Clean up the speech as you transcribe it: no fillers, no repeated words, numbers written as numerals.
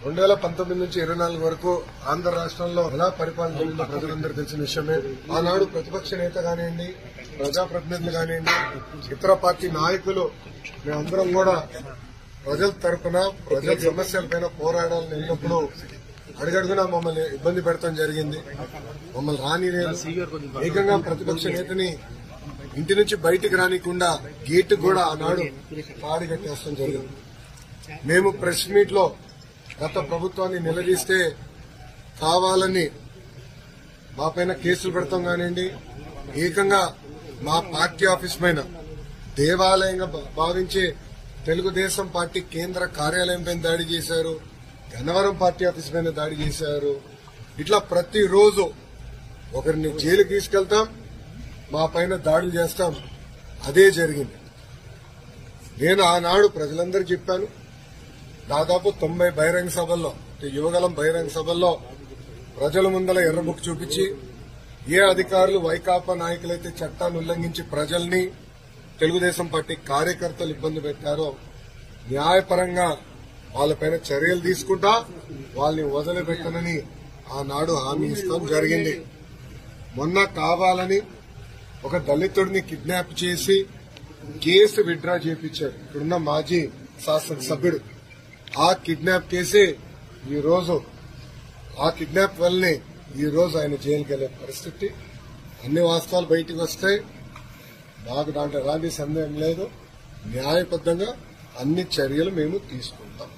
2019 నుంచి 24 వరకు ఆంధ్ర రాష్ట్రంలో ఎలా పరిపాలన ప్రజలందరూ తెలిసిన విషయమే. ఆనాడు ప్రతిపక్ష నేత కానివ్వండి, ప్రజాప్రతినిధులు కానివ్వండి, ఇతర పార్టీ నాయకులు మేమందరం కూడా ప్రజల తరఫున ప్రజల సమస్యలపైన పోరాడాలని వెళ్ళినప్పుడు అడుగడుగునా మమ్మల్ని ఇబ్బంది పెడతాం జరిగింది. మమ్మల్ని రానిలేదు. ఏకంగా ప్రతిపక్ష నేతని ఇంటి నుంచి బయటికి రానికుండా గేటు కూడా ఆనాడు తాడి కట్టేస్తాం జరిగింది. మేము ప్రెస్ మీట్ లో గత ప్రభుత్వాన్ని నిలదీస్తే కావాలని మా పైన కేసులు పెడతాం కానివ్వండి, ఏకంగా మా పార్టీ ఆఫీస్ పైన దేవాలయంగా భావించే తెలుగుదేశం పార్టీ కేంద్ర కార్యాలయం పైన దాడి చేశారు, గన్నవరం పార్టీ ఆఫీస్ పైన దాడి చేశారు. ఇట్లా ప్రతిరోజు ఒకరిని జైలుకి తీసుకెళ్తాం, మా పైన దాడులు చేస్తాం. అదే జరిగింది. నేను ఆనాడు ప్రజలందరికీ చెప్పాను. దాదాపు 90 బహిరంగ సభల్లో, యువగలం బహిరంగ సభల్లో ప్రజల ముందల ఎర్రబుక్ చూపించి ఏ అధికారులు వైకాపా నాయకులైతే చట్టాన్ని ఉల్లంఘించి ప్రజల్ని, తెలుగుదేశం పార్టీ కార్యకర్తలు ఇబ్బంది పెట్టారో న్యాయపరంగా వాళ్ళపైన చర్యలు తీసుకుంటా వాళ్ళని వదిలిపెట్టనని ఆనాడు హామీ ఇస్తాం జరిగింది. మొన్న కావాలని ఒక దళితుడిని కిడ్నాప్ చేసి కేసు విత్డ్రా చేయించారు ఇక్కడున్న మాజీ శాసనసభ్యుడు. ఆ కిడ్నాప్ కేసే ఈరోజు, ఆ కిడ్నాప్ వల్లనే ఈరోజు ఆయన జైలుకి వెళ్లే పరిస్థితి. అన్ని వాస్తవాలు బయటకు వస్తాయి. మాకు దాంట్లో ఎలాంటి సందేహం లేదు. న్యాయబద్దంగా అన్ని చర్యలు మేము తీసుకుంటాం.